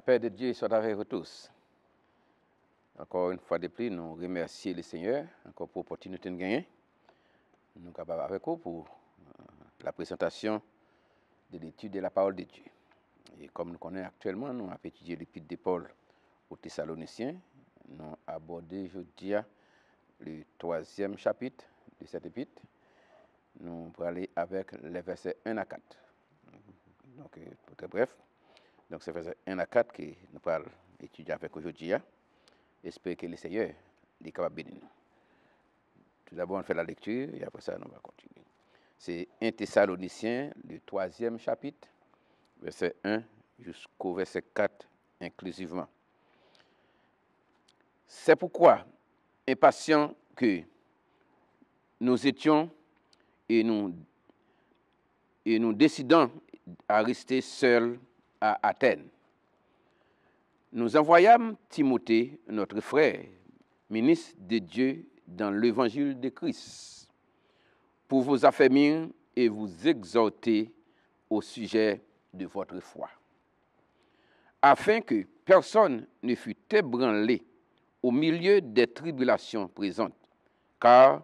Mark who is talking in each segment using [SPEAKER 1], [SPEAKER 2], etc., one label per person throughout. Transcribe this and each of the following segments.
[SPEAKER 1] La paix de Dieu soit avec vous tous. Encore une fois de plus, nous remercions le Seigneur encore pour l'opportunité de gagner. Nous sommes capables avec vous pour la présentation de l'étude de la parole de Dieu. Et comme nous connaissons actuellement, nous avons étudié l'épître de Paul aux Thessaloniciens. Nous avons abordé aujourd'hui le 3e chapitre de cette épître. Nous allons aller avec les versets 1 à 4. Donc, pour très bref. Donc, c'est verset 1 à 4 que nous allons étudier avec aujourd'hui. J'espère que le Seigneur est capable de bénir nous. Tout d'abord, on fait la lecture et après ça, nous allons continuer. C'est 1 Thessaloniciens, le 3e chapitre, verset 1 jusqu'au verset 4 inclusivement. C'est pourquoi, impatients que nous étions et nous décidons à rester seuls à Athènes, nous envoyâmes Timothée, notre frère, ministre de Dieu dans l'évangile de Christ, pour vous affermir et vous exhorter au sujet de votre foi, afin que personne ne fût ébranlé au milieu des tribulations présentes, car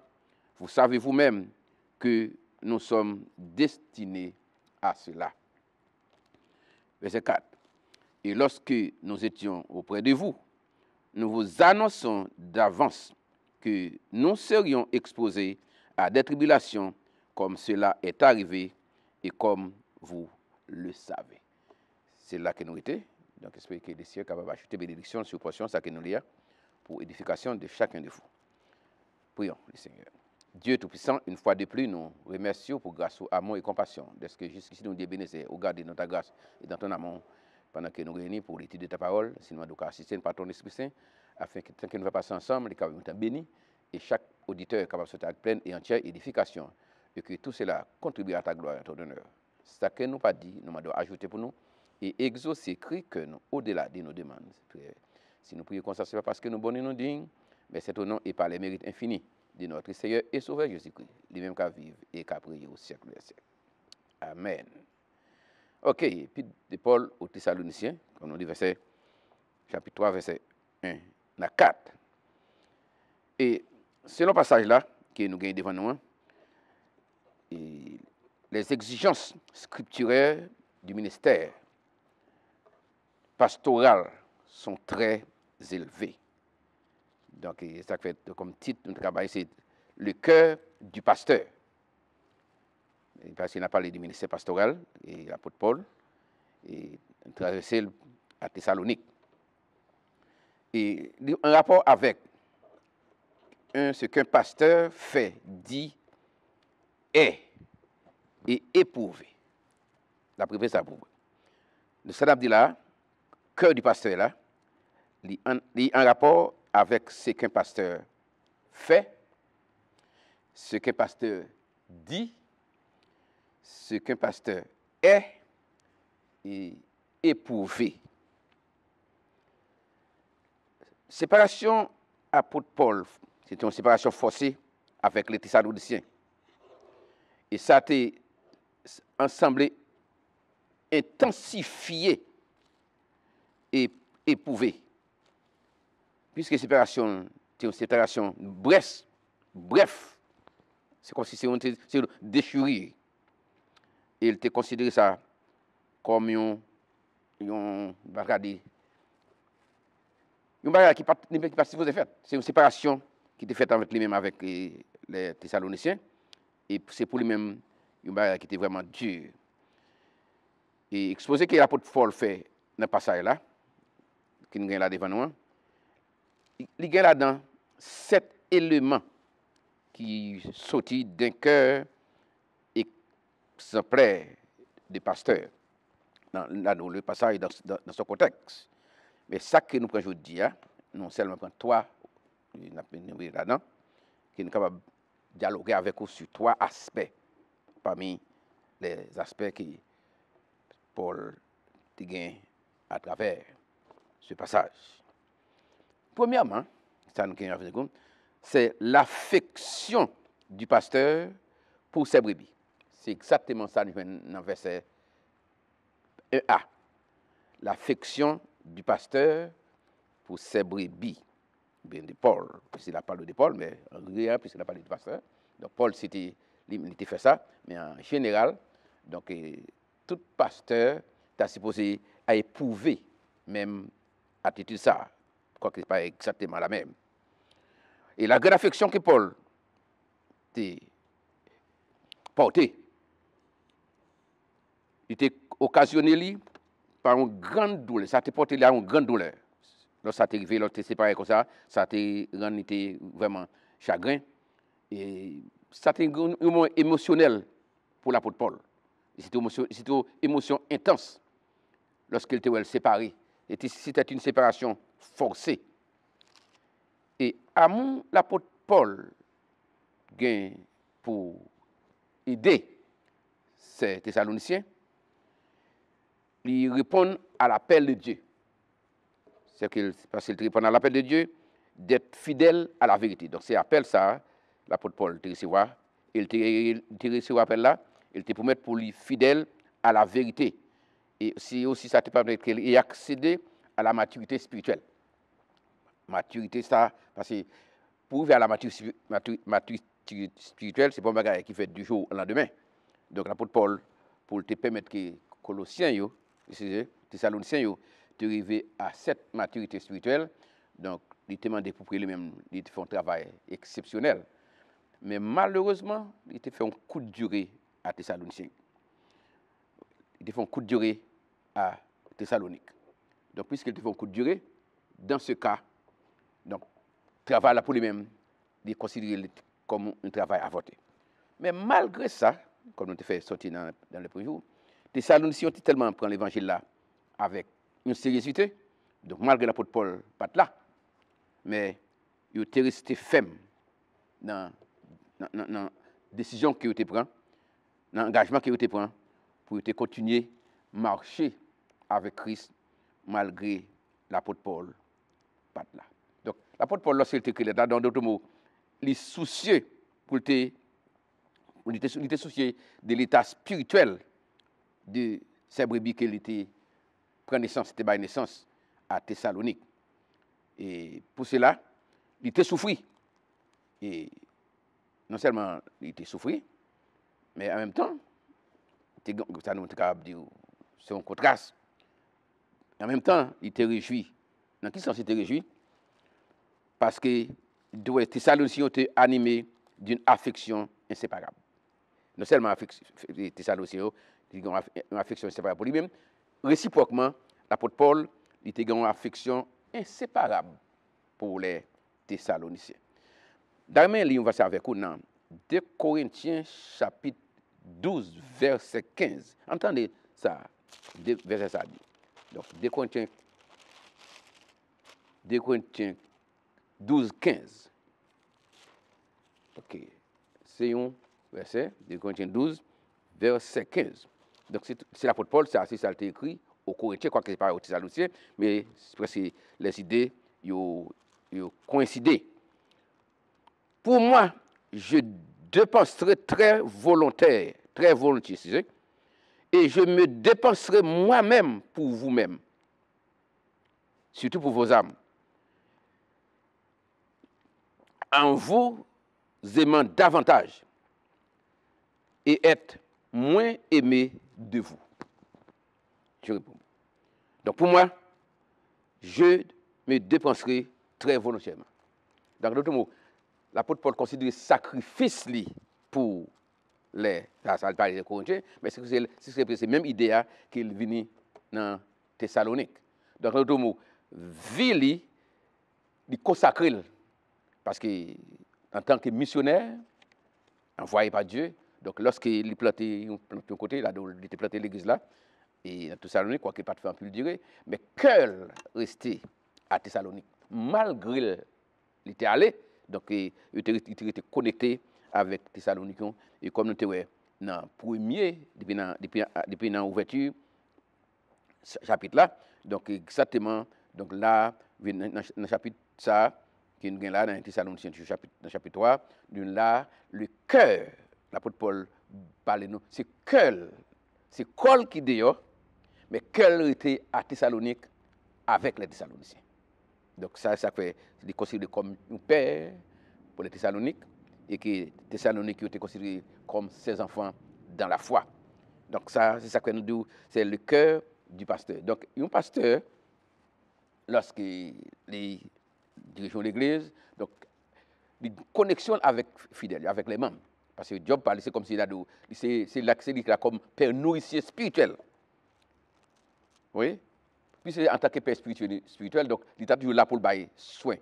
[SPEAKER 1] vous savez vous-même que nous sommes destinés à cela. Verset 4. Et lorsque nous étions auprès de vous, nous vous annonçons d'avance que nous serions exposés à des tribulations comme cela est arrivé et comme vous le savez. C'est là que nous étions. Donc, j'espère que le Seigneur est capable d'ajouter bénédiction sur portion, ça que nous lions, pour édification de chacun de vous. Prions le Seigneur. Dieu Tout-Puissant, une fois de plus, nous remercions pour grâce, amour et compassion, de ce que jusqu'ici nous disons bénissez, au garde de notre grâce et dans ton amour, pendant que nous réunissons pour l'étude de ta parole, sinon nous assister par ton Esprit Saint, afin que tant que nous va passer ensemble, les capables de bénis, et chaque auditeur est capable de se faire pleine et entière édification, et que tout cela contribue à ta gloire et à ton honneur. C'est ce que nous pas dit, nous devons ajouter pour nous, et exaucer cri que nous, au-delà de nos demandes. Si nous prions comme ça, ce n'est pas parce que nous bonnons nous dignes, mais c'est au nom et par les mérites infinis de notre Seigneur et Sauveur Jésus-Christ, lui-même qui vive et qui prié au siècle des siècles. Amen. Ok, puis de Paul aux Thessaloniciens, comme on dit, chapitre 3, verset 1 à 4. Et selon le passage-là, que nous gagnons devant nous, et les exigences scripturaires du ministère pastoral sont très élevées. Donc, ça fait comme titre de notre travail, c'est le cœur du pasteur. Parce qu'il a parlé du ministère pastoral, et l'apôtre Paul, et traversé à Thessalonique. Et en rapport avec ce qu'un pasteur fait, dit, est et éprouvé. La première, ça prouve. Le Sadab dit là, cœur du pasteur là, il en rapport avec ce qu'un pasteur fait, ce qu'un pasteur dit, ce qu'un pasteur est et éprouvé. Séparation apôtre Paul, c'était une séparation forcée avec les Thessaloniciens. Et ça a été ensemble intensifié et éprouvé. Puisque séparation, c'est une séparation bref, c'est comme si c'était une déchirure. Et il était considéré ça comme un bagage qui n'est pas supposé faire. C'est une séparation qui était faite avec lui-même avec les Thessaloniciens. Et c'est pour lui-même un bagage qui était vraiment dur. Et exposé que l'apôtre Paul fait dans le passage là, qui nous gagne là devant nous, il y a là-dedans 7 éléments qui sortent d'un cœur exemplaire de pasteur. Dans le passage, dans ce contexte. Mais ça que nous prenons aujourd'hui, nous seulement prendre 3, là-dedans, qui nous capables de dialoguer avec vous sur 3 aspects, parmi les aspects que Paul gagne à travers ce passage. Premièrement, c'est l'affection du pasteur pour ses brebis. C'est exactement ça nous vient dans verset 1a. L'affection du pasteur pour ses brebis. Bien de Paul, puisqu'il a parlé de Paul, mais en réel, puisqu'il a parlé du pasteur. Donc Paul, il était fait ça, mais en général, donc tout pasteur est supposé à éprouver même attitude ça, quoique ce n'est pas exactement la même. Et la grande affection que Paul a portée, il était occasionné par une grande douleur. Ça t'a porté là une grande douleur. Lorsque ça t'est arrivé, lorsque tu séparé comme ça t'est rendu vraiment chagrin. Et ça t'est un moment émotionnel pour l'apôtre Paul. C'était une émotion intense lorsqu'il était séparé. C'était une séparation forcée. Et à mon l'apôtre Paul pour aider ces Thessaloniciens, ils répondent à l'appel de Dieu. Parce qu'ils répondent à l'appel de Dieu d'être fidèles à la vérité. Donc c'est l'appel ça, l'apôtre Paul te recevoir. Il te recevoir l'appel là, il te promet pour lui fidèle à la vérité. Et aussi ça te permet qu'il ait accédé à la maturité spirituelle. Maturité ça, parce que pour arriver à la maturité spirituelle, c'est pas un bagage qui fait du jour au lendemain. Donc l'apôtre Paul, pour te permettre que Colossiens, Thessaloniciens, de arriver à cette maturité spirituelle, donc il te demandé pour lui-même, il te fait un travail exceptionnel. Mais malheureusement, il te fait un coup de durée à Thessaloniciens. Il te fait un coup de durée à Thessalonique. Donc puisqu'il te fait un coup de durée, dans ce cas, donc travail là pour lui-même, il est considéré comme un travail avorté. Mais malgré ça, comme on te fait sortir dans le premier jour, Thessaloniciens ont tellement pris l'évangile là avec une sérieuxité. Donc malgré l'apôtre Paul pas là, mais il était resté ferme dans la décision qu'il était prend, dans l'engagement qu'il était prend pour continuer à marcher avec Christ malgré l'apôtre Paul pas là. Donc l'apôtre Paul lorsqu'il écrit là, dans d'autres mots, il est soucieux pour il était soucieux de l'état spirituel de ces brebis qu'il était prend naissance, c'était par naissance à Thessalonique. Et pour cela, il était souffri. Et non seulement il était souffri, mais en même temps, ça nous capable dire c'est un contraste. En même temps, il était réjoui. Dans quel sens il était réjoui? Parce que les Thessaloniciens étaient animés d'une affection inséparable. Non seulement les Thessaloniciens ont une affection inséparable pour lui-même, réciproquement, l'apôtre Paul était une affection inséparable pour les Thessaloniciens. D'ailleurs, on va faire avec nous dans 2 Corinthiens chapitre 12, verset 15. Entendez ça, verset ça dit. Donc, 2 Corinthiens 12, 15. Ok, c'est un verset, 2 Corinthiens 12, verset 15. Donc, c'est l'apôtre Paul, c'est assez ça a été écrit aux Corinthiens, quoique ce n'est pas aux Thessaloniciens, mais c'est les idées ont coïncidé. Pour moi, je dépenserai très volontiers, et je me dépenserai moi-même pour vous-même, surtout pour vos âmes, en vous aimant davantage et être moins aimé de vous. Je réponds. Donc pour moi, je me dépenserai très volontairement. Dans d'autres mots, l'apôtre Paul considère sacrifice pour les, ça parle des Corinthiens, mais c'est la même idée qu'il vient dans Thessalonique. Donc, en d'autres mots, vie il consacré parce que en tant que missionnaire envoyé par Dieu, donc lorsqu'il planté un côté là, il était planté l'église là, et dans Thessalonique, quoi qu'il pas de faire un peu durer, mais cœur resté à Thessalonique, malgré il était allé, donc il était connecté avec Thessalonicains, et comme nous étions dans le premier, depuis l'ouverture chapitre là, donc exactement, donc là, dans le chapitre ça, qui est là dans Thessaloniciens, dans le chapitre 3, là, le cœur, l'apôtre Paul parle nous, c'est cœur, c'est col qui dehors, mais cœur était à Thessalonique avec les Thessaloniciens. Donc ça fait, il est considéré comme un père pour les Thessaloniques, et que les Thessaloniques ont été considérés comme ses enfants dans la foi. Donc ça, c'est ça que nous disons, c'est le cœur du pasteur. Donc un pasteur, lorsqu'il dirige l'église, donc une connexion avec fidèles, avec les membres. Parce que Job parle, c'est comme s'il a c'est là comme père nourricier spirituel. Oui? Puis c'est en tant que père spirituel, donc il est toujours là pour le bailler soin,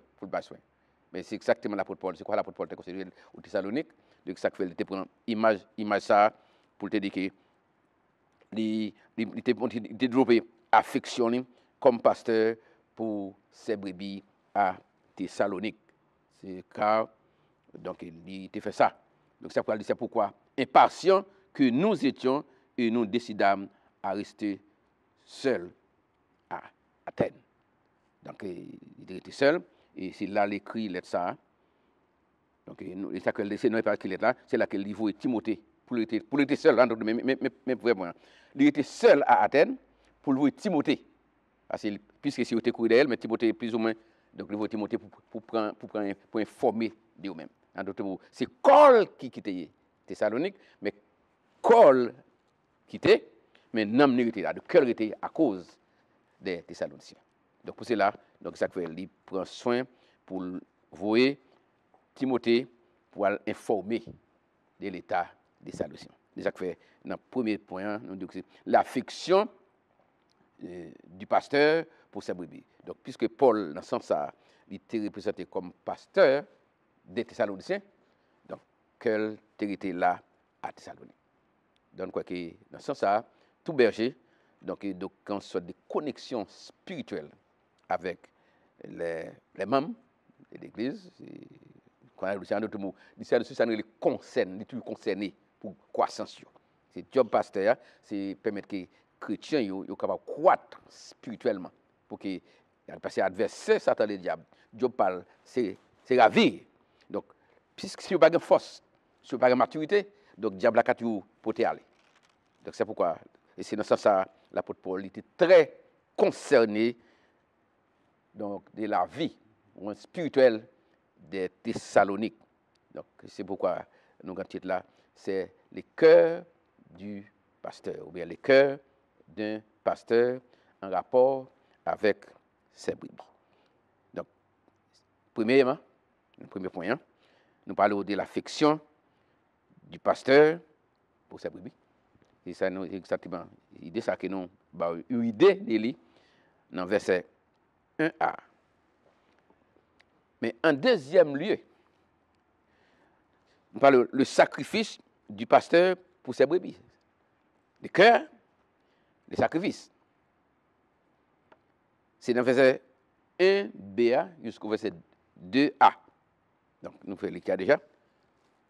[SPEAKER 1] Mais c'est exactement l'apôtre Paul. C'est quoi l'apôtre Paul t'a considéré au Thessalonique? Donc ça fait, il te prend image ça pour te dire que il te développé affection comme pasteur pour ses brebis à Thessalonique. C'est car donc il te fait ça. Donc ça c'est pourquoi impatient que nous étions et nous décidâmes à rester seuls à Athènes. Donc il était seul et c'est là l'écrit lettre ça. Donc c'est là que livre Timothée pour être seul hein, mais vraiment il était seul à Athènes pour le voir Timothée. Puisque si vous écoutez d'elle, mais Timothée plus ou moins donc le voir Timothée pour informer de vous-même. En d'autres mots, c'est Paul qui quittait Thessalonique, mais Paul quittait, mais n'am était là, de cœur était à cause des Thessaloniciens. Donc pour cela, donc ça fait il prend soin pour voir Timothée pour informer de l'état des Thessaloniciens. Ça fait dans le premier point, nous disons que c'est l'affection du pasteur pour ses brebis. Donc puisque Paul dans ce sens ça, il était représenté comme pasteur des Thessaloniciens, donc quel était là à Thessalonique. Donc quoi que dans ce sens ça, tout berger donc quand soit des connexions spirituelles avec les membres de l'église, quand on a d'autres mots, ça nous concerne, nous concerné pour croissance. C'est job pasteur, c'est permettre que les chrétiens soient capables de croître spirituellement pour que parce que l'adversaire Satan le diable, Job parle, c'est la vie. Donc puisque si vous n'avez pas de force, si vous n'avez pas de maturité, donc le diable a qu'à tout porter aller. Donc c'est pourquoi, et c'est dans ce sens l'apôtre Paul était très concerné donc, de la vie spirituelle des Thessaloniques. Donc c'est pourquoi nous avons titre là, c'est le cœur du pasteur, ou bien le cœur d'un pasteur en rapport avec ses brebis. Donc, premièrement, le premier point, hein, nous parlons de l'affection du pasteur pour ses brebis. Et ça, nous, exactement, l'idée, ça que nous avons une idée de lui dans verset 1a. Mais en deuxième lieu, nous parlons le sacrifice du pasteur pour ses brebis. Le cœur, le sacrifice. C'est dans verset 1b jusqu'au verset 2a. Donc, nous faisons le cas déjà.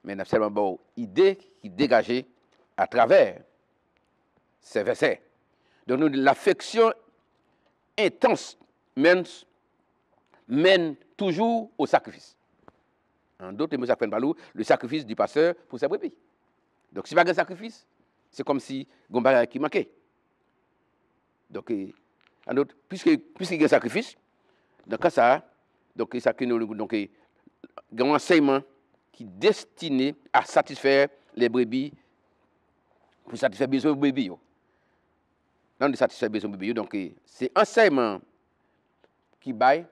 [SPEAKER 1] Mais nous avons seulement une idée qui est dégagée à travers ces versets. Donc, l'affection intense mène toujours au sacrifice. En d'autres mots, ça fait le sacrifice du pasteur pour sa brebis. Donc, si pas un sacrifice, c'est comme si il y a un qui manquait. Donc, puisqu'il y a un sacrifice, donc ça, donc ça que nous donc il y a un enseignement qui est destiné à satisfaire les brebis, pour satisfaire les besoins des brebis. Non, de satisfaire les besoins des brebis. Donc, c'est un enseignement qui baille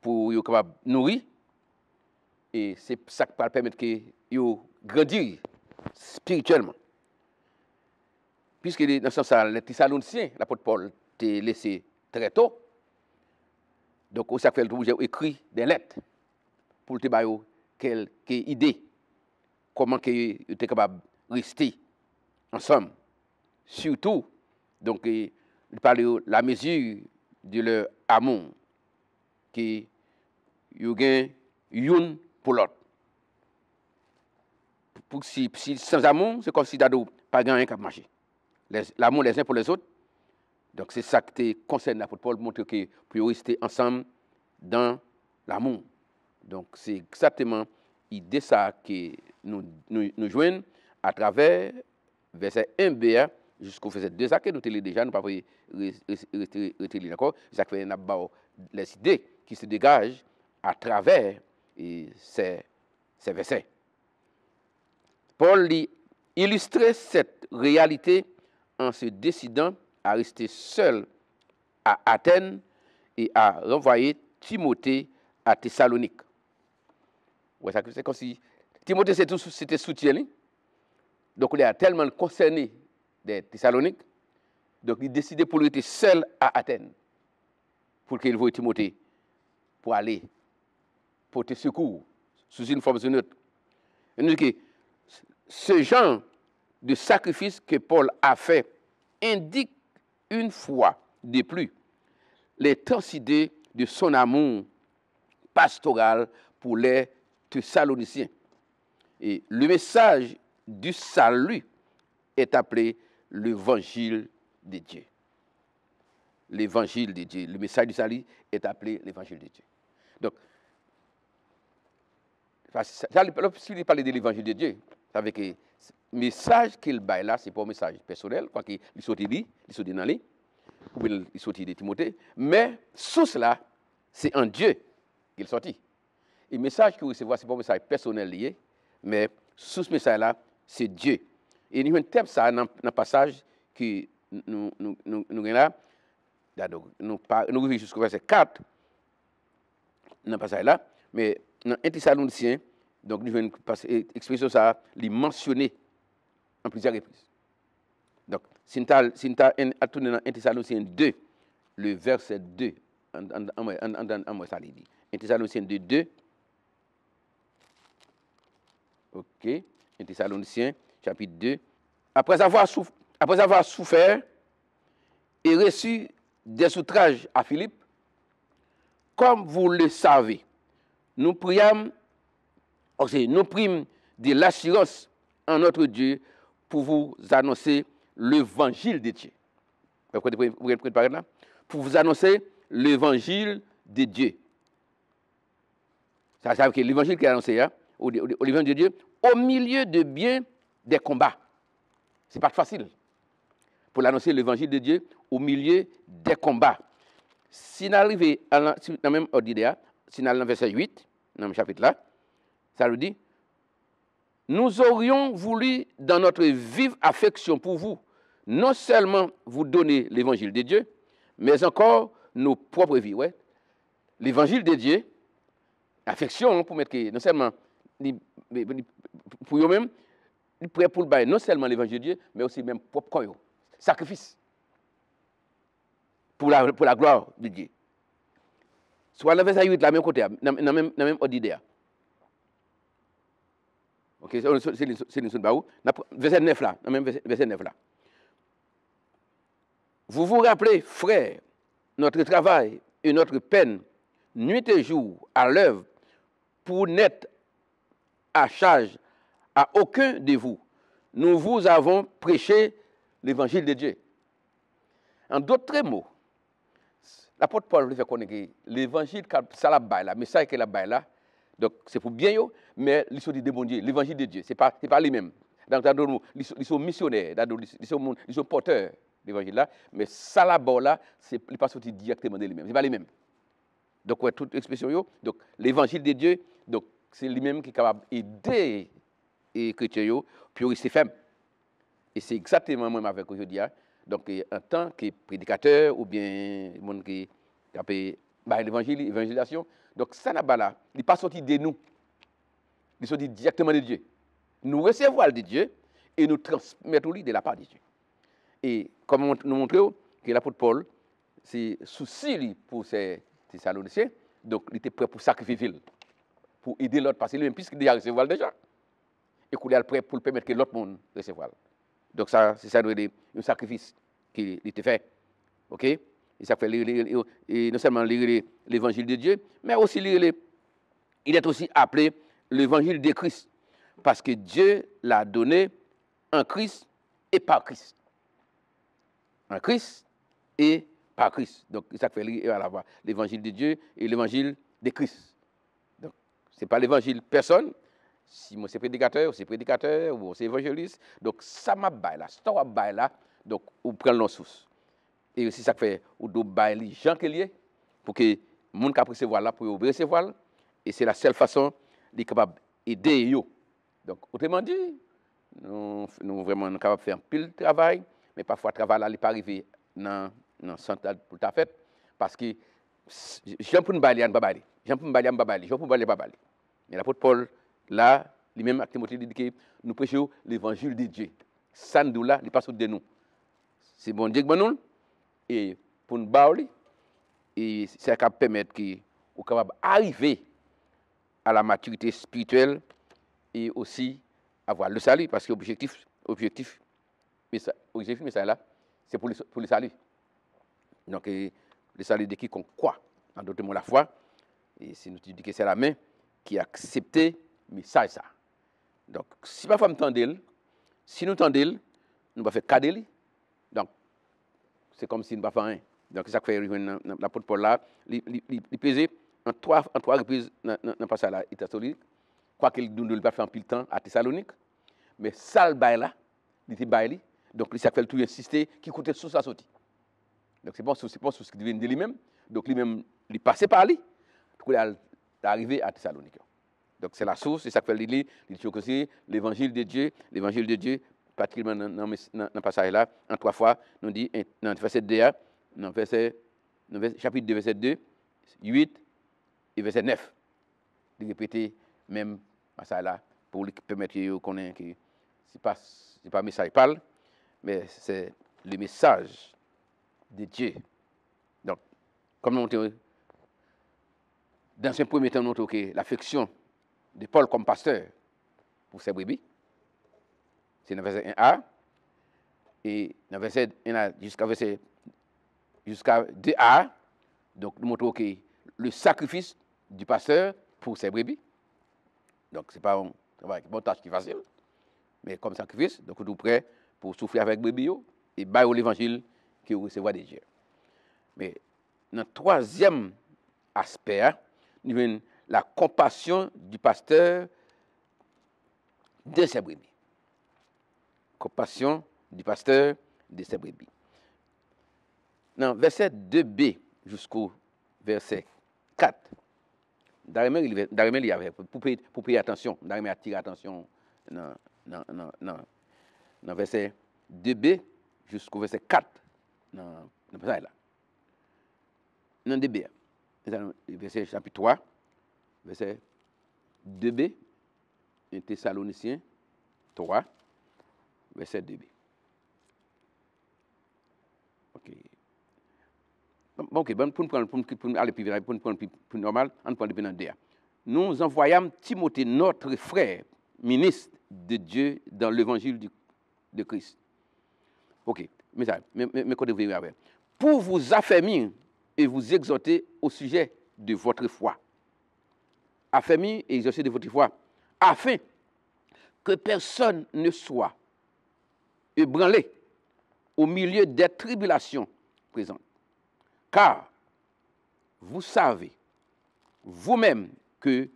[SPEAKER 1] pour être capable de nourrir. Et c'est ça qui va permettre que vous grandir spirituellement. Puisque dans ce sens, les Thessaloniciens, l'apôtre Paul t'a laissé très tôt. Donc, ça fait j'ai écrit des lettres pour te donner quelques idées comment tu es capable de rester ensemble. Surtout, donc, il parle de la mesure de leur amour qui vous gagnez une pour l'autre. Si sans amour, c'est comme si tu n'as pas gagné qu'à marcher. L'amour les uns pour les autres. Donc c'est ça qui concerne l'apôtre Paul, montrer que pour rester ensemble dans l'amour. Donc c'est exactement l'idée ça que nous joignons à travers verset 1b jusqu'au verset 2, ça que nous avons déjà, nous ne pouvons pas rester d'accord. Ça fait les idées qui se dégagent à travers ces versets. Paul illustrait cette réalité en se décidant à rester seul à Athènes et à renvoyer Timothée à Thessalonique. Ouais, c'est comme si Timothée c'était soutien. Donc il est tellement concerné des Thessaloniques, donc il décidait pour rester seul à Athènes, pour qu'il voie Timothée pour aller porter secours sous une forme ou une autre. Et nous dit que ce genre de sacrifice que Paul a fait indique une fois de plus l'intensité de son amour pastoral pour les Thessaloniciens. Et le message du salut est appelé l'évangile de Dieu. L'évangile de Dieu. Le message du salut est appelé l'évangile de Dieu. Donc, lorsqu'il parle de l'évangile de Dieu, ça veut dire que le message qu'il baille là, ce n'est pas un message personnel, quoi qu'il soit dit, il soit dit dans lui, ou bien il soit dit de Timothée, mais sous cela, c'est en Dieu qu'il sortit. Et le message qu'il recevra, ce n'est pas un message personnel lié, mais sous ce message-là, c'est Dieu. Et nous avons un thème ça dans le passage que nous avons là, nous arrivons jusqu'au verset 4, dans le passage-là, mais dans 1 Thessaloniciens, donc nous avons une expression ça, les mentionner en plusieurs reprises. Donc, si nous tourné dans 1 Thessaloniciens 2, le verset 2, en moi ça dit. 1 Thessaloniciens 2, 2. Ok, 1 Thessaloniciens, chapitre 2. Après avoir souffert et reçu des outrages à Philippe, comme vous le savez, nous prîmes de l'assurance en notre Dieu pour vous annoncer l'évangile de Dieu. Vous pouvez préparer là? Pour vous annoncer l'évangile de Dieu. Ça veut dire que l'évangile qui est annoncé, au l'évangile de Dieu, au milieu de bien des combats. Ce n'est pas facile pour l'annoncer l'évangile de Dieu au milieu des combats. Si nous arrivons dans le même ordre d'idée, si nous arrivons dans le verset 8, dans le chapitre là, ça nous dit, nous aurions voulu, dans notre vive affection pour vous, non seulement vous donner l'évangile de Dieu, mais encore nos propres vies. Ouais. L'évangile de Dieu, affection pour mettre que non seulement pour eux-mêmes, prêt pour le bail, non seulement l'évangile de Dieu, mais aussi même propre corps, sacrifice pour la gloire de Dieu. Soit le verset 8, la même côté, dans le même ordre d'idée. Ok, c'est le baou. Verset 9 là, dans le même verset 9 là. Vous vous rappelez, frères, notre travail et notre peine, nuit et jour, à l'œuvre, pour n'être à charge à aucun de vous. Nous vous avons prêché l'évangile de Dieu. En d'autres mots, l'apôtre Paul veut faire connaître que l'évangile, ça la baille là, le message qu'il a baille là, donc c'est pour bien, mais ils sont des bon Dieu, l'évangile de Dieu, c'est pas lui-même. Donc, ils sont missionnaires, ils sont porteurs de l'évangile là, mais ça là-bas là, c'est pas sorti directement de lui-même, c'est pas lui-même. Donc, ouais, toute expression, donc l'évangile de Dieu, donc c'est lui-même qui est capable d'aider les chrétiens pour rester ferme. Et c'est exactement moi avec aujourd'hui. Donc, en tant que prédicateur ou bien monde qui a l'évangile, l'évangélisation, donc ça n'a pas là, il n'est pas sorti de nous, il est sorti directement de Dieu. Nous recevons de Dieu et nous transmettons de la part de Dieu. Et comme nous montrons que l'apôtre Paul, c'est souci pour ces Thessaloniciens, donc il était prêt pour sacrifier, pour aider l'autre, parce que lui-même, puisqu'il déjà recevoir déjà, et qu'il est prêt pour permettre que l'autre monde recevoir. Donc ça, c'est ça un sacrifice qui était fait. OK? Et ça fait non seulement lire l'évangile de Dieu, mais aussi il est aussi appelé l'évangile de Christ. Parce que Dieu l'a donné en Christ et par Christ. En Christ et par Christ. Donc, ça fait l'évangile de Dieu et l'évangile de Christ. Donc, ce n'est pas l'évangile personne. Si moi c'est prédicateur, ou c'est évangéliste. Donc, ça m'a baillé là, ça m'a baillé là, Donc, ou prend l'eau source. Et aussi, ça fait, ou doit bailler les gens qui liés pour que les gens qui recevoir là, pour recevoir. Et c'est la seule façon de capable d'aider eux. Donc, autrement dit, nous vraiment capables de faire un pile de travail, mais parfois, le travail là, n'est pas arrivé dans le centre pour ta fête, parce que j'aime pour nous bailler, on ne pas j'aime pour nous bailler, on ne pas bailler, j'aime pour nous bailler, on ne pas bailler. Mais l'apôtre Paul, là, lui-même, avec Timothée, dit que nous prêchons l'évangile de Dieu. Ça, nous, là, il passe au de nous. C'est bon Dieu que nous, et pour nous bailler, et ça va permettre que nous capable d'arriver à la maturité spirituelle et aussi avoir le salut, parce que l'objectif message là, c'est pour le salut. Donc, le salut de quiconque croit, en d'autres mots, la foi. Et si nous disons que c'est la main qui a accepté le message. Ça. Donc, si ma femme tendait, si nous tendons, nous va faire cadeau. Donc, c'est comme si nous ne pas faire rien. Donc, ça fait l'apôtre Paul là, il pesait en trois reprises dans le passage là, il était solide. Quoi qu'il ne pas faire en pile temps à Thessalonique. Mais ça, le bail là, il était bail. Donc, il s'appelle tout insister, qui coûtait sous sa sortie. Donc, c'est pas ce qui devient de lui-même. Donc, lui-même, il passait par lui. Il est arrivé à Thessalonique. Donc, c'est la source, c'est ça que fait il dit aussi l'évangile de Dieu, particulièrement dans le passage là, en 3 fois, nous dit, dans le verset 2, dans chapitre 2, verset 2, 8 et verset 9. Il répéter même passage là, pour lui permettre de connaître que ce n'est pas un message parle, mais c'est le message de Dieu. Donc, comme nous avons dans ce premier temps, nous avons l'affection de Paul comme pasteur pour ses brebis. C'est dans le verset 1a. Et dans le verset 1a jusqu'à 2a, donc nous montrons que le sacrifice du pasteur pour ses brebis. Donc, ce n'est pas une tâche qui est facile, mais comme sacrifice, donc nous sommes prêts pour souffrir avec brebis et bailler l'évangile qui recevra de Dieu. Mais dans le troisième aspect, nous avons la compassion du pasteur de ses brebis. Compassion du pasteur de ses brebis. Dans verset 2b jusqu'au verset 4, Daremel il y avait pour payer attention, Daremel attire attention dans verset 2b jusqu'au verset 4 dans ça là. Dans 2b, verset chapitre 3, verset 2b, 1 Thessaloniciens 3, verset 2b. OK. Bon, OK, pour aller plus vite, pour nous prendre plus normal, on prend depuis dans 2. Nous envoyons Timothée, notre frère, ministre de Dieu dans l'évangile de Christ. OK, mais ça, mais qu'on devrait avoir. Pour vous affermir et vous exhorter au sujet de votre foi. Affermir et exhorter de votre foi, afin que personne ne soit ébranlé au milieu des tribulations présentes. Car vous savez vous-même que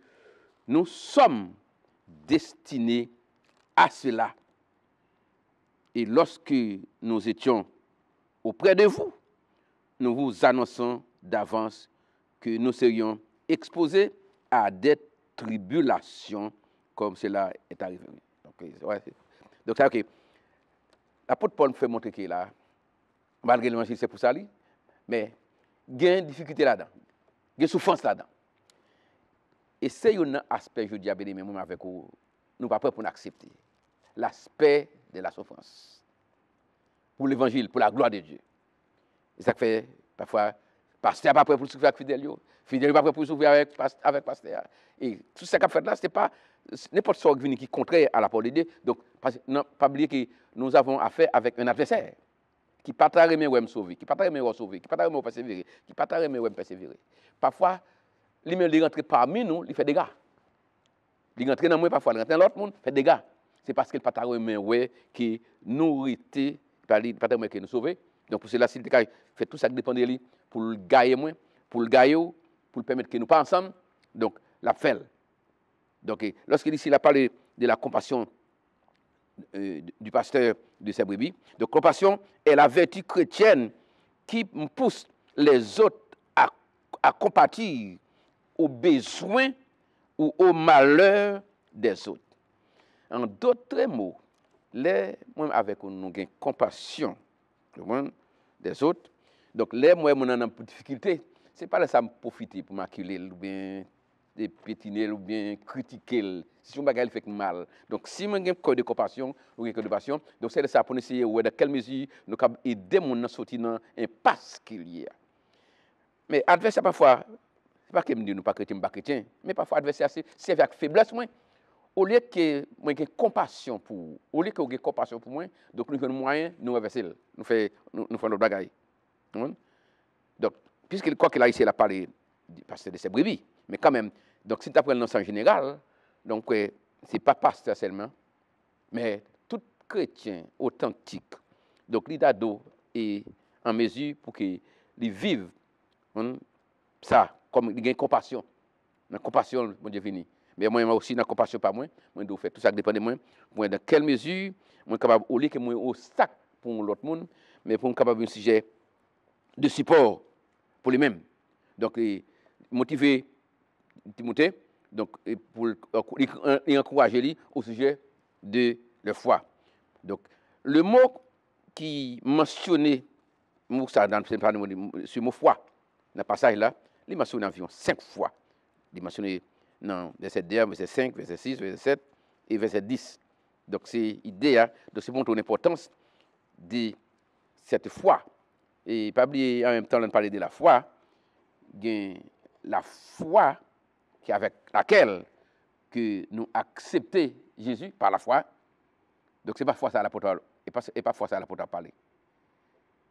[SPEAKER 1] nous sommes destinés à cela. Et lorsque nous étions auprès de vous, nous vous annonçons d'avance que nous serions exposés à des tribulations comme cela est arrivé. Donc ça, OK. L'apôtre Paul me fait montrer qu'il là, malgré l'évangile, c'est pour ça, mais il y a une difficulté là-dedans, il y a une souffrance là-dedans. Et c'est un aspect, je dis à Béni, mais moi avec vous, nous ne sommes pas prêts pour accepter. L'aspect de la souffrance. Pour l'évangile, pour la gloire de Dieu. Et ça fait, parfois, pasteur n'est pas prêt pour souffrir avec fidèle, fidèle n'est pas prêt pour souffrir avec pasteur. Et tout ce qu'on fait là, ce n'est pas n'importe quoi qui est contraire à la parole de Dieu. Donc, pas oublier que nous avons affaire avec un adversaire qui ne peut pas aimer ou me sauver, qui ne peut pas aimer ou sauver, qui ne peut pas aimer ou persévérer, qui ne peut pas aimer ou persévérer. Parfois, il rentre parmi nous, il fait des dégâts. Il rentre dans moi, parfois, il rentre dans l'autre monde, il fait des dégâts. C'est parce qu'il ne peut pas aimer qui nous était, pas aimer qui nous sauver. Donc, pour cela, s'il fait tout ça qui dépend de lui, pour le gagner moins, pour le gagner, pour le permettre que nous pas ensemble, donc, la fait. Donc, lorsqu'il a parlé de la compassion du pasteur de ces brebis. Donc, compassion est la vertu chrétienne qui pousse les autres à compatir aux besoins ou aux malheurs des autres. En d'autres mots, moi avec nous avons compassion des autres. Donc, les moi, on a une difficulté. Ce n'est pas là ça me profiter pour m'acculer ou bien pétiner ou bien critiquer. Si je me fait mal. Donc, si je suis un de compassion ou de passion, donc c'est ça pour essayer de dans quelle mesure nous pouvons aider mon à sortir dans l'impasse qu'il y a. Mais adversaire parfois, c'est pas que me dit nous pas chrétien, mais parfois adversaire c'est avec faiblesse moi. Au lieu que moi j'ai compassion pour, au lieu que j'ai compassion pour moi, donc nous avons moyen nous reverser, nous faisons notre bagaille. Donc puisque quoi qu'il a ici il a parlé parce que de ces brebis, mais quand même, donc si tu apprends le sens général, donc c'est pas pasteur seulement, mais tout chrétien authentique. Donc l'idado est en mesure pour qu'il vive ça comme il a une compassion. La compassion, mon Dieu venu. Mais moi aussi, la compassion pas moi. Moi, je fais tout ça dépend de moi. Moi, dans quelle mesure, moi, capable, au lieu que moi, au sac pour l'autre monde, mais pour capable un sujet de support pour lui-même. Donc, motiver Timothée, donc, pour encourager lui au sujet de la foi. Donc, le mot qui mentionnait, ça dans ce mot foi, dans le passage là, il mentionné environ 5 fois. Il mentionné dans verset 2, verset 5, verset 6, verset 7 et verset 10. Donc, c'est l'idée de se montrer l'importance de cette foi. Et pas oublier en même temps, on parler de la foi, la foi avec laquelle que nous acceptons Jésus par la foi. Donc, ce n'est pas foi ça à l'apôtre, et pas foi ça à l'apôtre parler.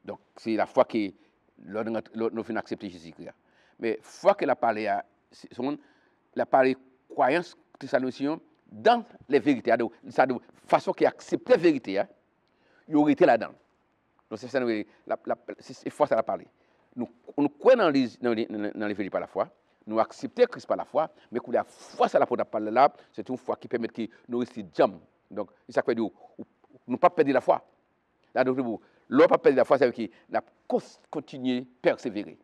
[SPEAKER 1] Donc, c'est la foi qui nous fait accepter Jésus-Christ. Mais foi qu'elle a parlé à la parlé croyance de sa notion dans les vérités. De façon qui accepte les vérités, il aurait été là-dedans. Donc, c'est ça, c'est foi ça a parlé. Nous croyons dans les vérités par la foi, nous acceptons Christ par la foi, mais que la foi ça a parlé là, c'est une foi qui permet que nous restions jam. Donc, ça veut dire nous ne pas perdre la foi. Là, donc, l'on pas perdre la foi, c'est que nous continuer à persévérer.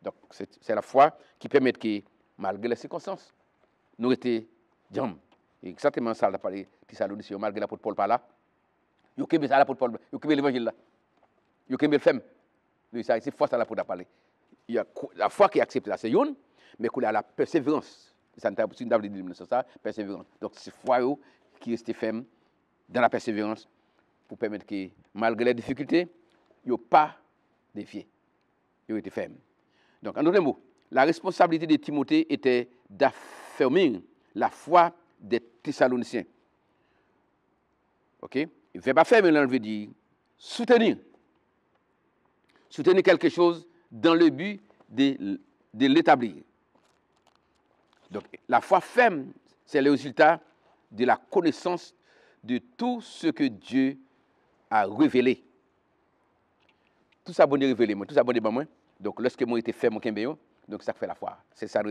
[SPEAKER 1] Donc, c'est la foi qui permet que, malgré les circonstances, nous restions jam. Et exactement ça, on a parlé de Thessaloniciens, malgré l'apôtre Paul par là. Il y a ça l'apôtre Paul, il y a l'évangile là. Il y a le femme. C'est foi ça l'apôtre a parlé. Il y a la foi qui accepte la c'est une, mais qu'il y a la persévérance. Ça ne t'a pas dit ça, persévérance. Donc, c'est foi qui reste ferme dans la persévérance pour permettre que, malgré les difficultés, il n'y a pas défié. Il a été ferme. Donc, en d'autres mots, la responsabilité de Timothée était d'affermir la foi des Thessaloniciens. OK? Il ne fait pas fermer, on veut dire soutenir. Soutenir quelque chose dans le but de l'établir. Donc, la foi ferme, c'est le résultat de la connaissance de tout ce que Dieu a révélé. Tout ça, bon Dieu révélé, tout ça, bon Dieu, moi. Donc, lorsque moi j'étais ferme, donc ça fait la foi. C'est ça,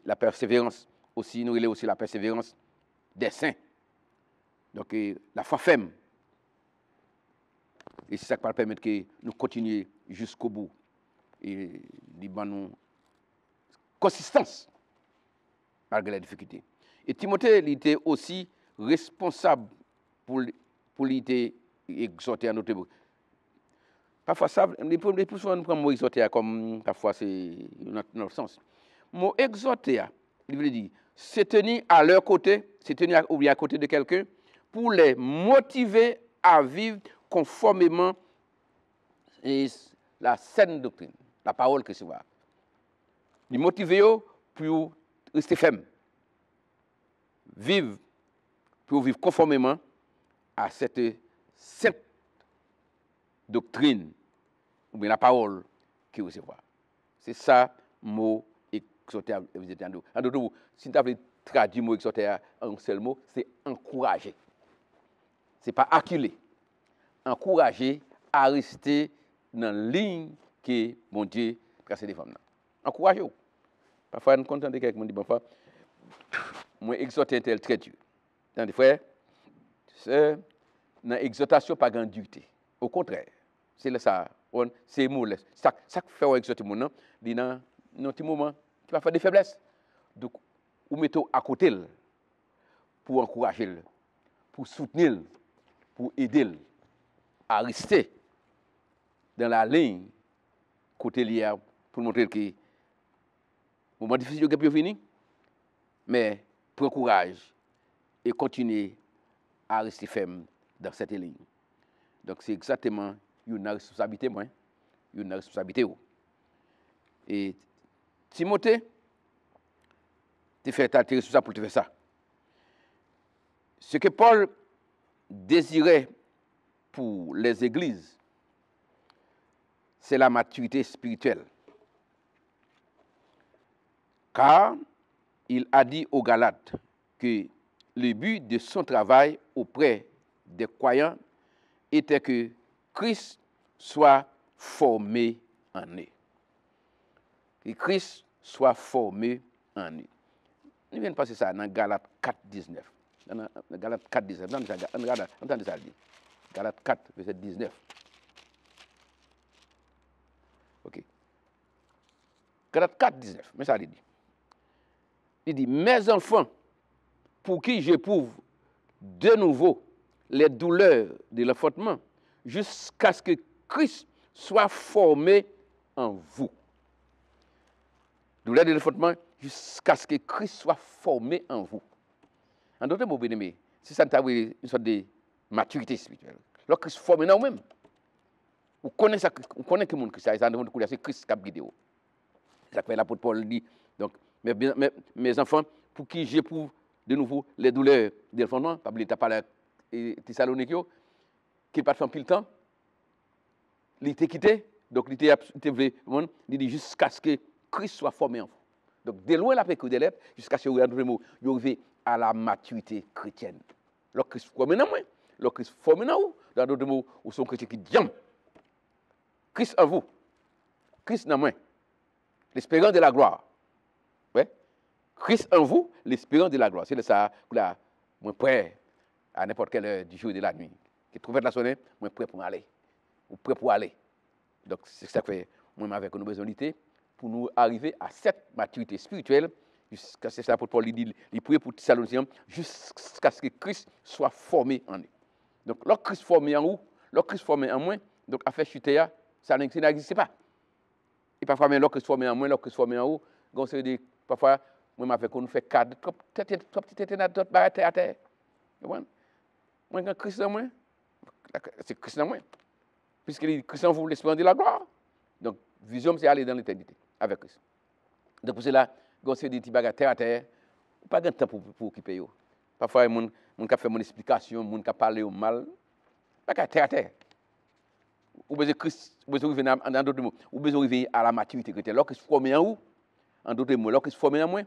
[SPEAKER 1] la persévérance. Aussi, nous aussi la persévérance des saints. Donc, la foi ferme. Et c'est ça qui va permettre que nous continuions jusqu'au bout. Et nous consistance malgré les difficultés. Et Timothée, il était aussi responsable pour l'idée exhorter à notre. Parfois, ça, les plus souvent, nous prenons le mot exhorter comme parfois c'est notre sens. Le mot exhorter, il veut dire se tenir à leur côté, se tenir ou bien à côté de quelqu'un pour les motiver à vivre conformément à la saine doctrine, la parole que c'est. Les motiver pour rester ferme. Vivre, pour vivre conformément à cette sainte doctrine, ou bien la parole que vous recevez. C'est ça, mot exhorter. En d'autres mots, si tu as traduit le mot exhorter en un seul mot, c'est encourager. Ce n'est pas acculer. Encourager à rester dans la ligne que mon Dieu trace des femmes. Encouragez-vous. Parfois, nous contentons quelqu'un qui dit, parfois, moi exhorter un tel très Dieu. Dans des frères, C'est une exhortation pas grande dureté. Au contraire, c'est ça, c'est moleste. Ça fait exhorter mon nom, dans un petit moment qui va faire des faiblesses. Donc, vous mettez à côté pour encourager, pour soutenir, pour aider à rester dans la ligne côté lié pour montrer que le moment difficile est fini, mais pour encourager et continuer à rester ferme dans cette ligne. Donc c'est exactement une responsabilité, moi, une responsabilité. Et Timothée, tu fais ta responsable pour te faire ça. Ce que Paul désirait pour les églises, c'est la maturité spirituelle. Car il a dit aux Galates que le but de son travail auprès des croyants était que Christ soit formé en eux. Que Christ soit formé en eux. Nous venons de passer ça dans Galates 4, 19. Dans Galates 4, 19. Entendez ça dire. Galates 4, verset 19. OK. Galates 4, 19. Mais ça dit. Il dit, mes enfants, pour qui j'éprouve de nouveau les douleurs de l'enfantement, jusqu'à ce que Christ soit formé en vous. Douleur de l'enfantement, jusqu'à ce que Christ soit formé en vous. En d'autres mots, bien aimé, c'est ça une sorte de maturité spirituelle. Lorsque Christ forme en vous-même, vous connaissez que le monde Christ, c'est Christ qui a guidé. C'est ça que l'apôtre Paul dit. Donc, mes enfants, pour qui j'éprouve de nouveau les douleurs de l'enfantement, pas oublier, tu as parlé à Thessalonique, qu'il pas fait pile temps, il était quitté, donc il dit jusqu'à ce que Christ soit formé en vous. Donc, de loin la paix des lettres, jusqu'à ce que vous arrivez à la maturité chrétienne. Lorsque Christ forme en moi, lorsque Christ forme en vous, dans d'autres mots, vous sont chrétiens qui disent Christ en vous, Christ en moi, l'espérance de la gloire. Ouais? Christ en vous, l'espérance de la gloire. C'est ça que là, moi prêt à n'importe quelle heure du jour et de la nuit. Que trouver la sonner, moi prêt pour aller. Ou prêt pour aller. Donc c'est ça que fait moi avec nos besoins pour nous arriver à cette maturité spirituelle jusqu'à ce que ça pour Paul dit, il prie pour Thessaloniciens jusqu'à ce que Christ soit formé en eux. Donc lorsque Christ formé en vous, lorsque Christ formé en moi, donc à faire chuter ça n'existe pas. Et parfois même lorsque Christ formé en moi, lorsque Christ formé en vous, on se dit parfois moi avec on fait cadre trop petit dans d'autres barres à terre. Moi quand Christ en moi, c'est Christ en moi. Puisque Christ en vous l'espérance de la gloire. Donc vision c'est aller dans l'éternité avec Christ. Donc pour cela, on se dit des petits terre à terre, pas de temps pour occuper yo. Parfois mon qui fait mon explication, mon qui parler au mal, pas qu'à terre à terre. Ou besoin Christ, ou besoin revenir en d'autres mots, ou besoin revenir à la maturité chrétienne. Lorsque se forme en vous, en d'autres mots, lorsque se forme en moi,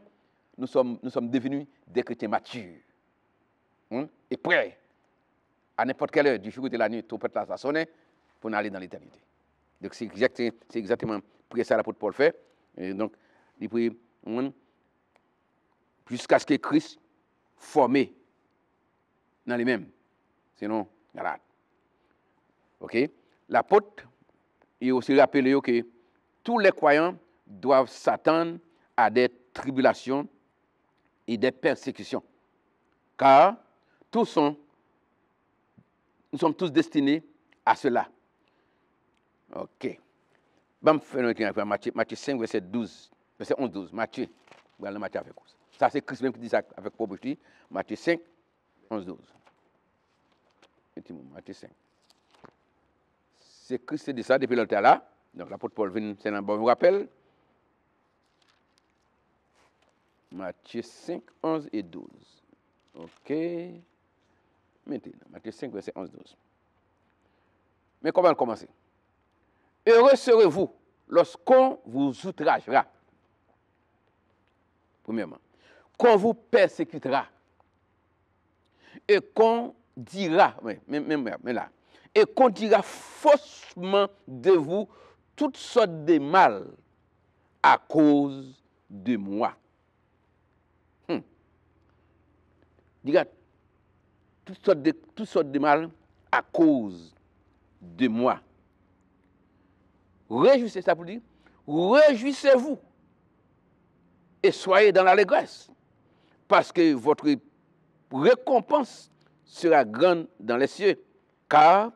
[SPEAKER 1] nous sommes devenus des chrétiens matures. Et prêts à n'importe quelle heure du jour et de la nuit, tout peut être sonner pour aller dans l'éternité. Donc c'est exactement pour ça l'apôtre Paul fait. Et donc il prie jusqu'à ce que Christ formé dans les mêmes. Sinon, voilà. OK? L'apôtre il aussi rappelé que tous les croyants doivent s'attendre à des tribulations et des persécutions. Car nous sommes tous destinés à cela. OK. Matthieu 5, verset 12. Verset 11, 12. Matthieu. Voilà Matthieu avec vous. Ça, c'est Christ même qui dit ça avec propriété. Matthieu 5, 11, 12. Matthieu 5. C'est Christ qui dit ça depuis longtemps là. Donc l'apôtre Paul vient, c'est un bon rappel. Matthieu 5, 11 et 12. OK. Maintenant, Matthieu 5, verset 11, 12. Mais comment commencer? Heureux serez-vous lorsqu'on vous outragera. Premièrement, qu'on vous persécutera. Et qu'on dira, même là, et qu'on dira faussement de vous toutes sortes de mal à cause de moi. Regarde, toutes sortes de mal à cause de moi. Réjouissez, ça pour dire, réjouissez-vous et soyez dans l'allégresse, parce que votre récompense sera grande dans les cieux, car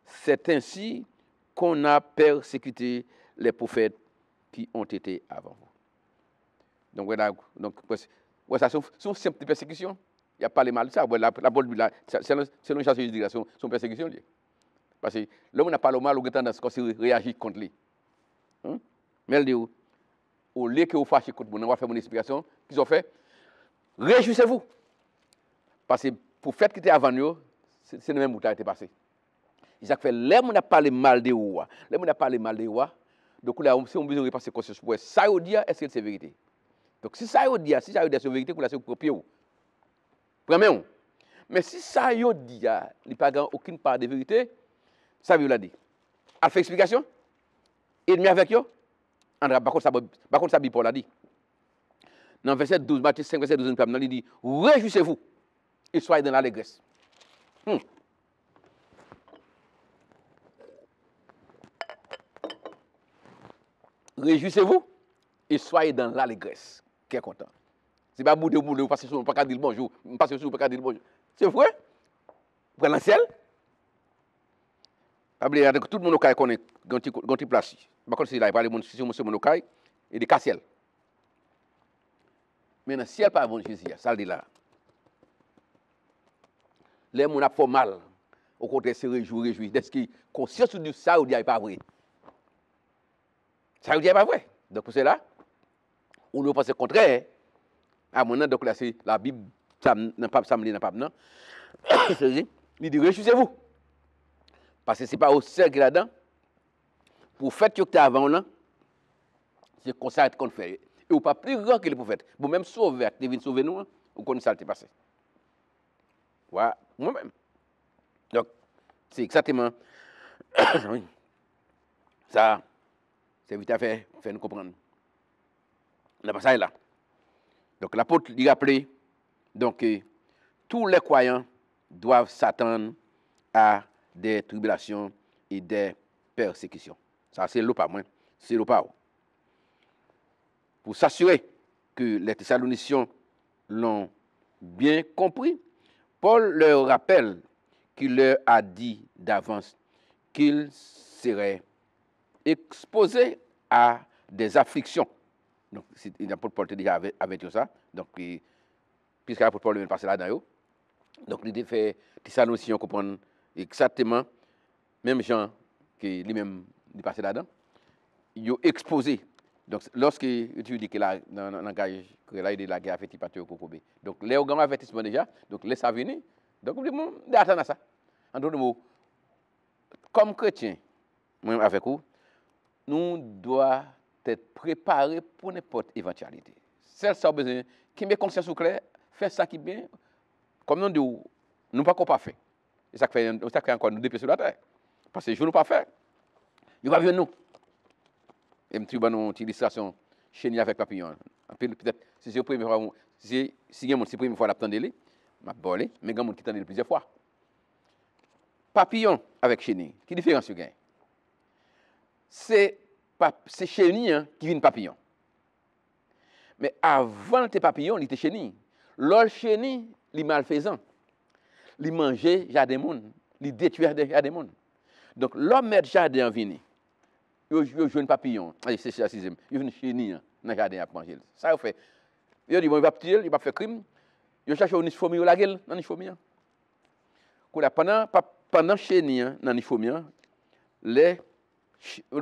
[SPEAKER 1] c'est ainsi qu'on a persécuté les prophètes qui ont été avant vous. Donc, voilà, ouais, ça, sont simple persécution. Il n'y a pas les mal. Ça, la bonne là, c'est une chasse de son persécution. Parce que l'homme n'a pas le mal, il a tendance à réagir contre lui. Mais elle dit, au lieu que vous fâchez contre moi, on va faire mon explication. Qu'ils ont fait, réjouissez-vous. Parce que pour faire qui était avant nous, c'est le même bout qui a été passé. Ils ont fait, l'homme n'a pas le mal de roi. L'homme n'a pas le mal de roi. Donc là, si on besoin de repasser conscience pour ça, on dit, est-ce que c'est vérité? Donc si ça, on dit, c'est vérité, pour la c'est copier. Premièrement. Mais si ça, on dit, il n'y a pas aucune part de vérité, ça veut dire. Elle fait explication. Ennemi avec eux. Par contre, ça, Paul a dit. Dans verset 12, Matthieu 5, verset 12, il dit, réjouissez-vous et soyez dans l'allégresse. Réjouissez-vous et soyez dans l'allégresse. Qui est content. C'est pas bout de vous passez sur le pas dire bonjour, passez sur le pas dire bonjour. C'est vrai? Vous prenez le ciel? Tout le monde connaît quand tu place. Par contre, c'est là, il parle de monsieur Monokai et de Cassiel. Mais dans le ciel, pas bon Jésus, ça le dit là. Les gens ont fait mal. Au contraire, se réjouir. Est-ce que conscience de ça ou n'est pas vrai? Ça n'est pas vrai. Donc, pour cela, on ne pense pas le contraire. À mon avis, donc là, c'est la Bible, ça n'a pas non. Il dit, réjouissez-vous. Parce que ce n'est pas au ciel qui est là-dedans. Pour faire ce que tu as avant là, c'est comme ça qu'on fait. Et ou pas plus grand que les prophètes. Vous même sauver, tu viens sauver nous, ou qu'on ça t'est passé. Voilà, moi-même. Donc, c'est exactement oui. Ça, c'est vite à faire nous comprendre. La passage est là. Donc, l'apôtre lui rappelait donc, tous les croyants doivent s'attendre à des tribulations et des persécutions. Ça, c'est l'eau pas moins. C'est l'eau pas. Pour s'assurer que les Thessaloniciens l'ont bien compris, Paul leur rappelle qu'il leur a dit d'avance qu'ils seraient exposés à des afflictions. Donc, l'apôtre Paul était déjà avec ça. Donc, puisque l'apôtre Paul est passé là-dedans, donc, il fait Thessaloniciens comprendre exactement, même gens qui lui-même est passé là-dedans, ils ont exposé. Donc, lorsque tu dis que là, dans le langage, que là, il y a la guerre fait pas au Kokobé. Donc, les gens ont avertissement déjà, donc laisse ça venir. Donc, on dit, attends à ça. En d'autres mots, comme chrétiens, moi avec vous, nous devons être préparés pour n'importe éventualité. Celle qui a besoin, qui met conscience au clair, fait ça qui est bien, comme nous disons, nous ne pouvons pas faire. Et ça fait encore nous déplacer sur la terre. Parce que je ne peux pas faire. Il va venir nous. Et je vais une illustration chenille avec papillon. Peut-être, si c'est la première fois, si c'est la première fois l'attendre, je vais bolé, mais il y a des gens qui attendent plusieurs fois. Papillon avec chenille, quelle différence il y a? C'est chenille qui vient papillon. Mais avant tes papillons, il était chenille. L'autre chenille, il est malfaisant. Il mangeait jardin monde, il détruisait jardin monde. Donc l'homme met jardin vini. Il joue un papillon, c'est la sixième. Il vient chenille dans le jardin à manger. Ça il fait. Il dit bon, il va tuer, il va faire crime. Il cherche une fourmi ou la gueule dans une fourmi. Pendant chenille dans une fourmi, le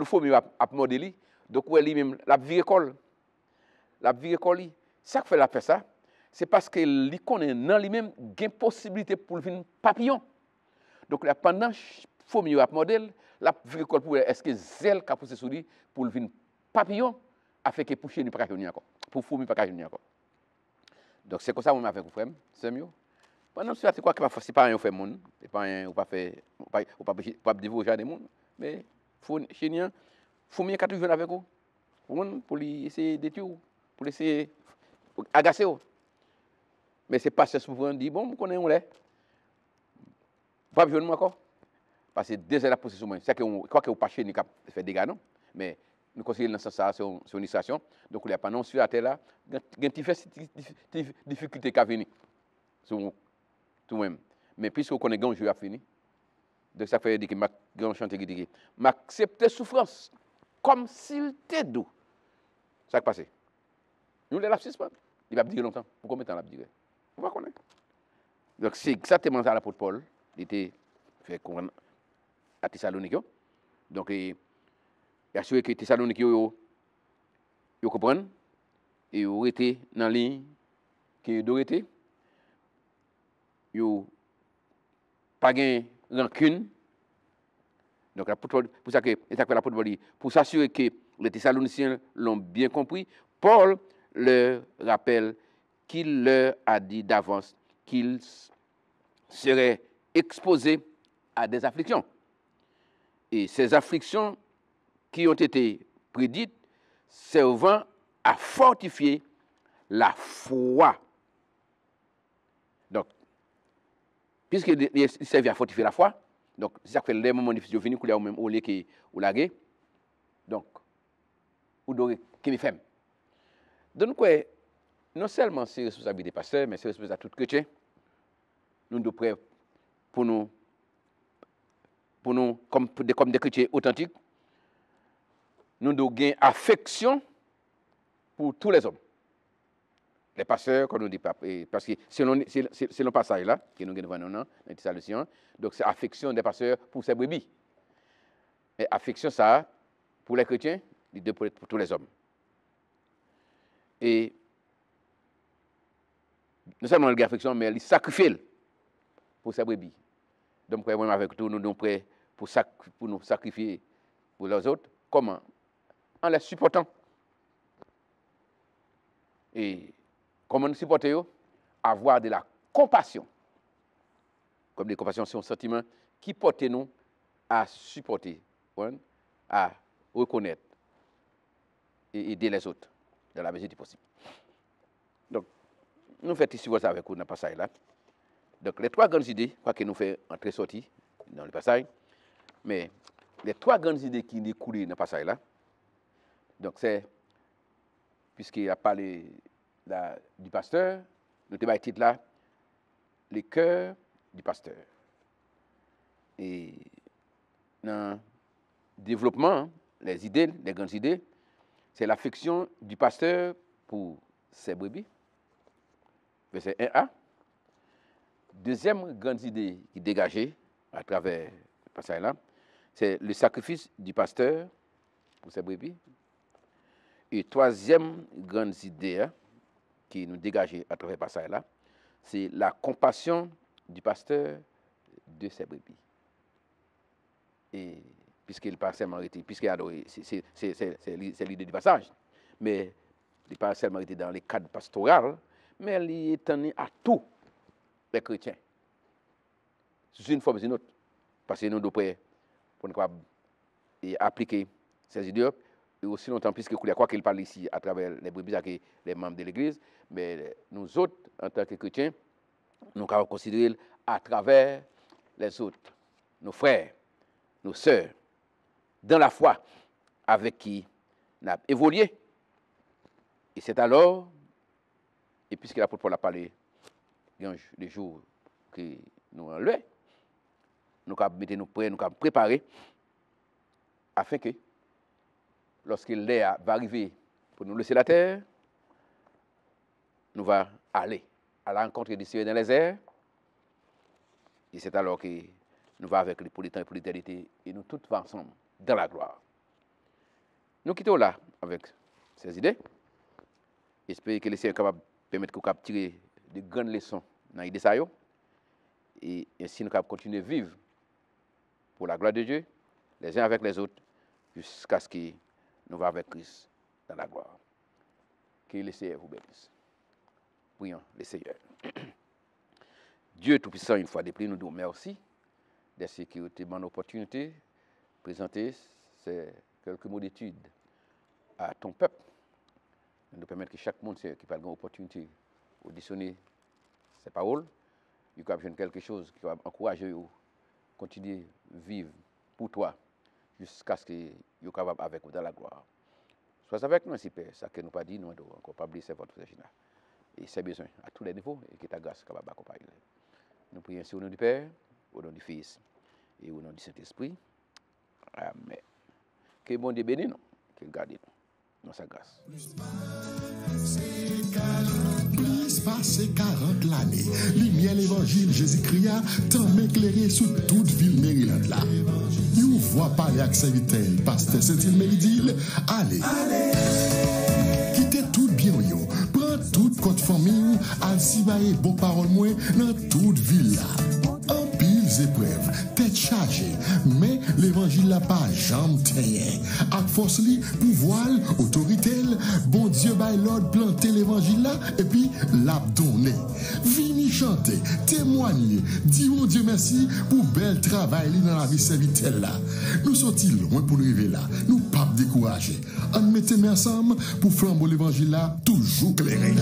[SPEAKER 1] fourmi a mordé, donc lui même la vie école. La vie école. Ça fait la fait ça. C'est parce que lui connaît dans lui-même une possibilité pour venir papillon. Donc là, pendant fourmi a modèle, la vie école pour est-ce que zèle qu'a poussé sur lui pour venir papillon afin que pour chez nous pas venir encore. Pour fourmi pas venir encore. Donc c'est comme ça moi avec vous frère, c'est mieux. Pendant ce c'est quoi que c'est pas un fait monde, c'est pas un ou pas fait ou pas dévorer des monde, mais fourmi fourmi qu'a toujours avec vous. Pour lui essayer de tuer, pour essayer agacer. Mais c'est pas ce souvent dit bon, on connaît on l'est. Pas besoin de moi encore. Parce que 2 heures la procession, c'est que quoi que vous pas chez nous fait des dégâts, non? Mais nous conseillons dans ce sens sur une illustration. Donc, il n'y a pas non sur la terre là, il y a une petite difficulté qui a venir sur tout-même. Mais puisque vous connaissez que je a fini, donc ça fait dire que je chante qui dit m'accepter souffrance comme s'il était doux. Ça qui passe. Nous les suspendre. Il va dire longtemps. Pour combien de temps il va dire? On va connaître. Donc c'est exactement ça l'apôtre Paul. Il était fait comprendre à Thessalonique. Donc il assuré que Thessalonique yo comprennent et yo été dans la ligne que doit été. Yo pas gain rancune. Donc pour ça que l'apôtre Paul dit pour s'assurer que les Thessaloniciens l'ont bien compris, Paul leur rappelle qu'il leur a dit d'avance qu'ils seraient exposés à des afflictions. Et ces afflictions qui ont été prédites servant à fortifier la foi. Donc, puisqu'il servent à fortifier la foi, donc c'est ça que fait les moments difficiles venir ou même au lieu que ou laguer. Donc, ou doré qui me fait. Donc quoi, non seulement c'est responsabilité pasteur, mais c'est responsabilité à tout chrétien. Nous devons prêts pour nous comme des chrétiens authentiques, nous devons gagner affection pour tous les hommes. Les pasteurs, comme nous dit, parce que c'est le passage là, que nous avons dans les Thessaloniciens, donc c'est affection des pasteurs pour ces brebis. Et affection, ça, pour les chrétiens, pour tous les hommes. Et non seulement il y a affection, mais il sacrifie pour ces brebis. Donc, moi, avec tout, nous sommes prêts pour nous sacrifier pour les autres. Comment? En les supportant. Et comment nous supporter? Avoir de la compassion. Comme la compassion, c'est un sentiment qui porte nous à supporter, à reconnaître et aider les autres dans la mesure du possible. Donc, nous faisons ici ça avec vous dans le passage là. Donc, les 3 grandes idées, quoi que nous faisons entrer sortie dans le passage, mais les 3 grandes idées qui découlent dans le passage là, donc c'est, puisqu'il a parlé là, du pasteur, nous avons le titre là, le cœur du pasteur. Et dans le développement, les idées, les grandes idées, c'est l'affection du pasteur pour ses brebis, verset 1a. Deuxième grande idée qui est dégagée à travers le passage là, c'est le sacrifice du pasteur pour ses brebis. Et troisième grande idée qui nous dégage à travers le passage là, c'est la compassion du pasteur de ses brebis. Et puisqu'il pas seulement été, puisqu'il a adoré, c'est l'idée du passage, mais il n'est pas seulement été dans les cadres pastoraux, mais il est étendu à tous les chrétiens. Sous une forme ou une autre. Parce que nous devons pour nous appliquer ces idées, et aussi longtemps, puisque quoi qu'il parle ici à travers les brebis et les membres de l'Église, mais nous autres, en tant que chrétiens, nous devons considérer à travers les autres, nos frères, nos sœurs, dans la foi avec qui nous avons évolué. Et c'est alors, et puisque l'apôtre Paul a parlé des jours que nous enlevons, nous avons mis nous prêts, nous avons préparé, afin que, lorsqu'il va arriver pour nous laisser la terre, nous allons aller à la rencontre du Seigneur dans les airs. Et c'est alors que nous allons avec pour le temps et pour l'éternité, et nous tous ensemble dans la gloire. Nous quittons là avec ces idées. J'espère que le Seigneur est capable de permettre qu'on puisse tirer de grandes leçons dans l'idée ça. Et ainsi nous pouvons continuer à vivre pour la gloire de Dieu, les uns avec les autres, jusqu'à ce que nous va avec Christ dans la gloire. Que le Seigneur vous bénisse. Prions le Seigneur. Dieu Tout-Puissant, une fois de plus, nous disons merci de ce qui a été bonne opportunité de présenter ces quelques mots d'étude à ton peuple. Nous permettre que chaque monde qui parle d'une opportunité d'auditionner ces paroles, il va avoir quelque chose qui va encourager continuer à vivre pour toi jusqu'à ce que sois capable avec vous dans la gloire. Sois avec nous, Père, ça que nous pas dit, nous ne devons encore pas blesser votre frère. Et c'est besoin à tous les niveaux et que ta grâce soit capable d'accompagner. Nous prions au nom du Père, au nom du Fils et au nom du Saint-Esprit. Amen. Que bon Dieu bénisse nous, qu'il garde nous dans sa grâce.
[SPEAKER 2] Plus passé 40 l'année, lumière l'évangile Jésus-Christ tant m'éclairer sous toute ville Maryland là. You voit parler avec serviteur, pasteur Saint-Il Méridil, allez. Quittez tout bien yo, prends toute côte famille, al si baye bon parole moi dans toute ville là. Épreuves, tête chargée, mais l'évangile n'a pas jamais tenu. Avec force li, pouvoir, autorité, bon Dieu bail l'ordre planter l'évangile là et puis l'abdonner. Vini chanter, témoigner, dire mon Dieu merci pour bel travail dans la vie serviteur là. Nous sommes loin pour nous arriver là, nous pas décourager. On mettait ensemble pour flambeau l'évangile là toujours clairé.